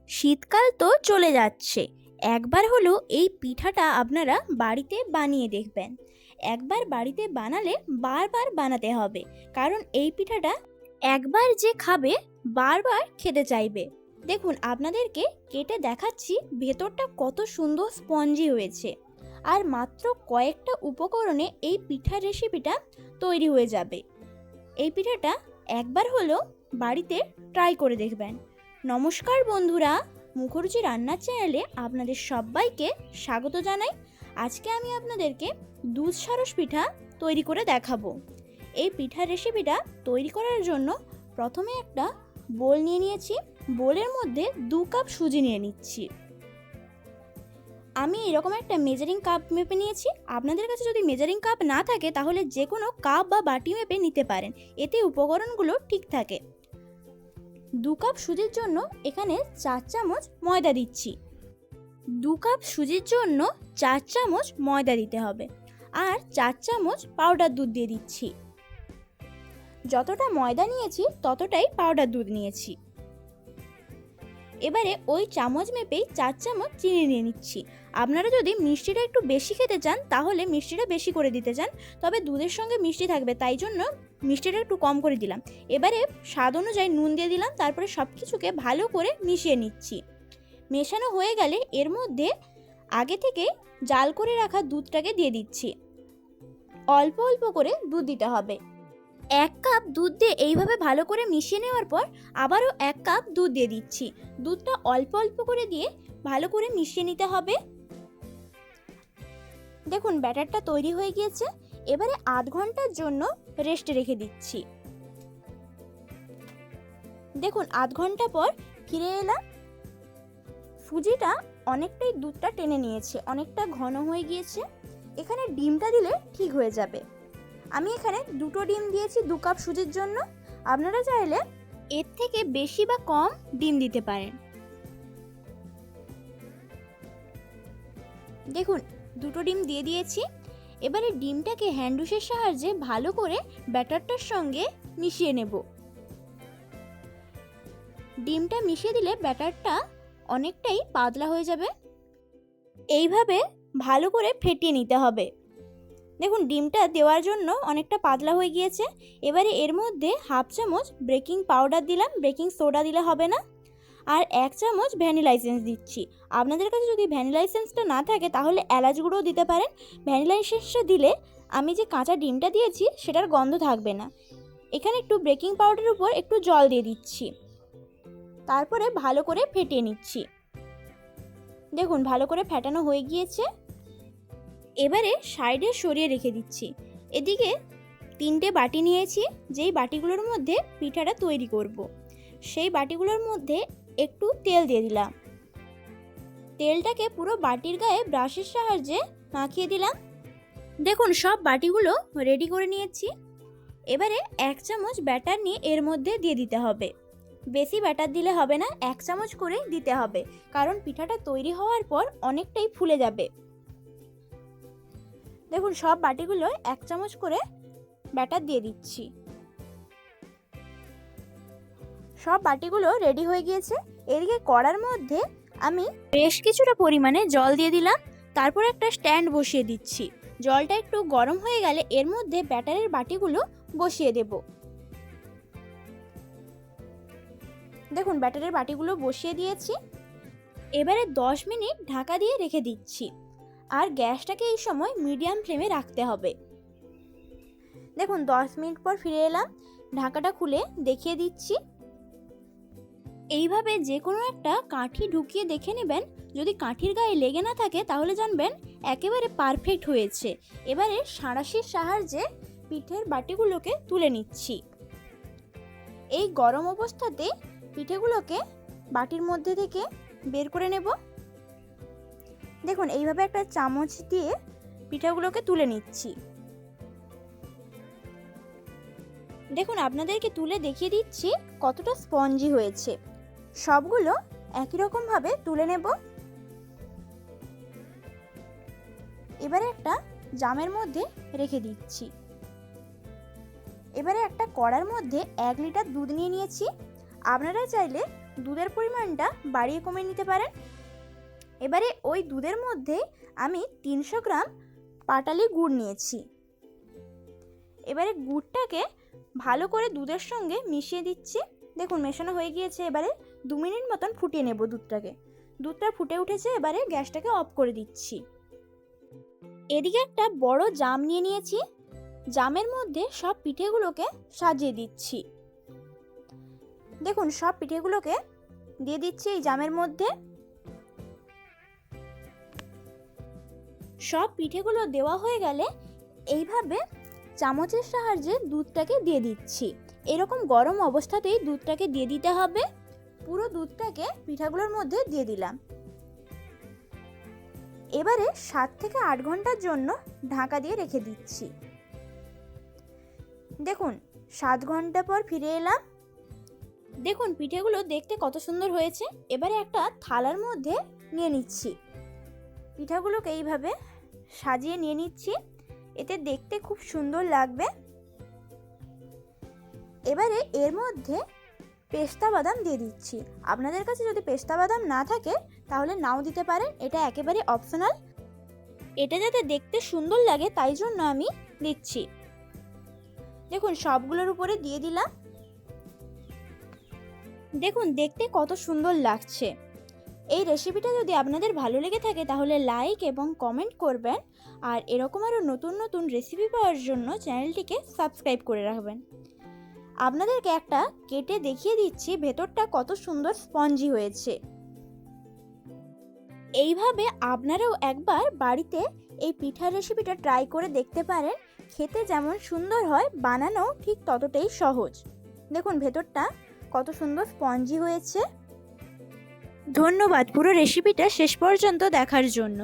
শীতকাল তো চলে যাচ্ছে, একবার হলেও এই পিঠাটা আপনারা বাড়িতে বানিয়ে দেখবেন। একবার বাড়িতে বানালে বারবার বানাতে হবে, কারণ এই পিঠাটা একবার যে খাবে বারবার খেতে চাইবে। দেখুন, আপনাদেরকে কেটে দেখাচ্ছি ভেতরটা কত সুন্দর স্পঞ্জি হয়েছে। আর মাত্র কয়েকটা উপকরণে এই পিঠার রেসিপিটা তৈরি হয়ে যাবে। এই পিঠাটা একবার হলেও বাড়িতে ট্রাই করে দেখবেন। নমস্কার বন্ধুরা, মুখরুচি রান্নার চ্যানেলে আপনাদের সবাইকে স্বাগত জানাই। আজকে আমি আপনাদেরকে দুধ সারস পিঠা তৈরি করে দেখাবো। এই পিঠার রেসিপিটা তৈরি করার জন্য প্রথমে একটা বোল নিয়ে নিয়েছি। বোলের মধ্যে 2 কাপ সুজি নিয়ে নিচ্ছি। আমি এরকম একটা মেজারিং কাপ মেপে নিয়েছি। আপনাদের কাছে যদি মেজারিং কাপ না থাকে তাহলে যে কোনো কাপ বা বাটি মেপে নিতে পারেন, এতে উপকরণগুলো ঠিক থাকে। 2 কাপ সুজির জন্য এখানে 4 চামচ ময়দা দিচ্ছি। 2 কাপ সুজির জন্য 4 চামচ ময়দা দিতে হবে। আর 4 চামচ পাউডার দুধ দিয়ে দিচ্ছি। যতটা ময়দা নিয়েছি ততটাই পাউডার দুধ নিয়েছি। এবারে ওই চামচ মেপেই 4 চামচ চিনি নিয়ে নিচ্ছি। আপনারা যদি মিষ্টিটা একটু বেশি খেতে চান তাহলে মিষ্টিটা বেশি করে দিতে চান, তবে দুধের সঙ্গে মিষ্টি থাকবে তাই জন্য মিষ্টিটা একটু কম করে দিলাম। এবারে স্বাদ অনুযায়ী নুন দিয়ে দিলাম। তারপরে সব কিছুকে ভালো করে মিশিয়ে নিচ্ছি। মেশানো হয়ে গেলে এর মধ্যে আগে থেকে জাল করে রাখা দুধটাকে দিয়ে দিচ্ছি। অল্প অল্প করে দুধ দিতে হবে। 1 কাপ দুধ দিয়ে এইভাবে ভালো করে মিশিয়ে নেওয়ার পর আবারও 1 কাপ দুধ দিয়ে দিচ্ছি। দুধটা অল্প অল্প করে দিয়ে ভালো করে মিশিয়ে নিতে হবে। দেখুন, ব্যাটারটা তৈরি হয়ে গিয়েছে। এবারে আধ ঘন্টার জন্য রেস্টে রেখে দিচ্ছি। দেখুন, আধ ঘন্টা পর ফিরে এলাম। সুজিটা অনেকটাই দুধটা টেনে নিয়েছে, অনেকটা ঘন হয়ে গিয়েছে। এখানে ডিমটা দিলে ঠিক হয়ে যাবে। আমি এখানে 2টো ডিম দিয়েছি 2 কাপ সুজির জন্য। আপনারা চাইলে এর থেকে বেশি বা কম ডিম দিতে পারেন। দেখুন, 2টো ডিম দিয়ে দিয়েছি। এবারে ডিমটাকে হ্যান্ডউইচের সাহায্যে ভালো করে ব্যাটারটার সঙ্গে মিশিয়ে নেব। ডিমটা মিশিয়ে দিলে ব্যাটারটা অনেকটাই পাতলা হয়ে যাবে। এইভাবে ভালো করে ফেটিয়ে নিতে হবে। দেখুন, ডিমটা দেওয়ার জন্য অনেকটা পাতলা হয়ে গিয়েছে। এবারে এর মধ্যে 1/2 চামচ বেকিং পাউডার দিলাম, বেকিং সোডা দিলে হবে না। আর 1 চামচ ভ্যানিলা এসেন্স দিচ্ছি। আপনাদের কাছে যদি ভ্যানিলা এসেন্সটা না থাকে তাহলে এলাচ গুঁড়োও দিতে পারেন। ভ্যানিলা এসেন্সটা দিলে আমি যে কাঁচা ডিমটা দিয়েছি সেটার গন্ধ থাকবে না। এখানে একটু বেকিং পাউডারের উপর একটু জল দিয়ে দিচ্ছি। তারপরে ভালো করে ফেটিয়ে নিচ্ছি। দেখুন, ভালো করে ফেটানো হয়ে গিয়েছে। এবারে সাইডে সরিয়ে রেখে দিচ্ছি। এদিকে 3টে বাটি নিয়েছি, যেই বাটিগুলোর মধ্যে পিঠাটা তৈরি করব। সেই বাটিগুলোর মধ্যে একটু তেল দিয়ে দিলাম। তেলটাকে পুরো বাটির গায়ে ব্রাশের সাহায্যে মাখিয়ে দিলাম। দেখুন, সব বাটিগুলো রেডি করে নিয়েছি। এবারে 1 চামচ ব্যাটার নিয়ে এর মধ্যে দিয়ে দিতে হবে। বেশি ব্যাটার দিলে হবে না, 1 চামচ করেই দিতে হবে, কারণ পিঠাটা তৈরি হওয়ার পর অনেকটাই ফুলে যাবে। দেখুন, সব বাটিগুলোয় 1 চামচ করে ব্যাটার দিয়ে দিচ্ছি। সব বাটিগুলো রেডি হয়ে গিয়েছে। এদিকে কড়ার মধ্যে আমি বেশ কিছুটা পরিমাণে জল দিয়ে দিলাম। তারপর একটা স্ট্যান্ড বসিয়ে দিচ্ছি। জলটা একটু গরম হয়ে গেলে এর মধ্যে ব্যাটারের বাটিগুলো বসিয়ে দেব। দেখুন, ব্যাটারের বাটিগুলো বসিয়ে দিয়েছি। এবারে 10 মিনিট ঢাকা দিয়ে রেখে দিচ্ছি। আর গ্যাসটাকে এই সময় মিডিয়াম ফ্লেমে রাখতে হবে। দেখুন, 10 মিনিট পর ফিরে এলাম। ঢাকাটা খুলে দেখিয়ে দিচ্ছি। এইভাবে যে কোনো একটা কাঠি ঢুকিয়ে দেখে নেবেন। যদি কাঠির গায়ে লেগে না থাকে তাহলে জানবেন একেবারে পারফেক্ট হয়েছে। এবারে সাঁড়াশির সাহায্যে পিঠের বাটিগুলোকে তুলে নিচ্ছি। এই গরম অবস্থাতে পিঠেগুলোকে বাটির মধ্যে থেকে বের করে নেব। দেখুন, এইভাবে একটা চামচ দিয়ে পিঠাগুলোকে তুলে নিচ্ছি। দেখুন, আপনাদেরকে তুলে দেখিয়ে দিচ্ছি কতটা স্পঞ্জি হয়েছে। সবগুলো একই রকমভাবে তুলে নেব। এবারে একটা জামের মধ্যে রেখে দিচ্ছি। এবারে একটা কড়ার মধ্যে 1 লিটার দুধ নিয়ে নিয়েছি। আপনারা চাইলে দুধের পরিমাণটা বাড়িয়ে কমিয়ে নিতে পারেন। এবারে ওই দুধের মধ্যে আমি 300 গ্রাম পাটালি গুড় নিয়েছি। এবারে গুড়টাকে ভালো করে দুধের সঙ্গে মিশিয়ে দিচ্ছি। দেখুন মেশানো হয়ে গিয়েছে। এবারে 2 মিনিট মতন ফুটিয়ে নেব দুধটাকে। দুধটা ফুটে উঠেছে, এবারে গ্যাসটাকে অফ করে দিচ্ছি। এদিকে একটা বড় জাম নিয়ে নিয়েছি। জামের মধ্যে সব পিঠেগুলোকে সাজিয়ে দিচ্ছি। দেখুন সব পিঠেগুলোকে দিয়ে দিচ্ছি এই জামের মধ্যে। সব পিঠেগুলো দেওয়া হয়ে গেলে এইভাবে চামচের সাহায্যে দুধটাকে দিয়ে দিচ্ছি। এরকম গরম অবস্থাতেই দুধটাকে দিয়ে দিতে হবে। পুরো দুধটাকে পিঠাগুলোর মধ্যে দিয়ে দিলাম। এবারে 7 থেকে 8 ঘন্টার জন্য ঢাকা দিয়ে রেখে দিচ্ছি। দেখুন 7 ঘন্টা পর ফিরে এলাম। দেখুন পিঠেগুলো দেখতে কত সুন্দর হয়েছে। এবারে একটা থালার মধ্যে নিয়ে নিচ্ছি। পিঠাগুলোকে এইভাবে সাজিয়ে নিয়ে নিচ্ছি, এতে দেখতে খুব সুন্দর লাগবে। এবারে এর মধ্যে পেস্তা বাদাম দিয়ে দিচ্ছি। আপনাদের কাছে যদি পেস্তা বাদাম না থাকে তাহলে নাও দিতে পারেন, এটা একেবারে অপশনাল। এটা যাতে দেখতে সুন্দর লাগে তাই জন্য আমি দিচ্ছি। দেখুন সবগুলোর উপরে দিয়ে দিলাম। দেখুন দেখতে কত সুন্দর লাগছে। এই রেসিপিটা যদি আপনাদের ভালো লেগে থাকে তাহলে লাইক এবং কমেন্ট করবেন, আর এরকম আরও নতুন নতুন রেসিপি পাওয়ার জন্য চ্যানেলটিকে সাবস্ক্রাইব করে রাখবেন। আপনাদেরকে একটা কেটে দেখিয়ে দিচ্ছি ভেতরটা কত সুন্দর স্পঞ্জি হয়েছে। এইভাবে আপনারাও একবার বাড়িতে এই পিঠার রেসিপিটা ট্রাই করে দেখতে পারেন। খেতে যেমন সুন্দর হয়, বানানো ঠিক ততটাই সহজ। দেখুন ভেতরটা কত সুন্দর স্পঞ্জি হয়েছে। ধন্যবাদ পুরো রেসিপিটা শেষ পর্যন্ত দেখার জন্য।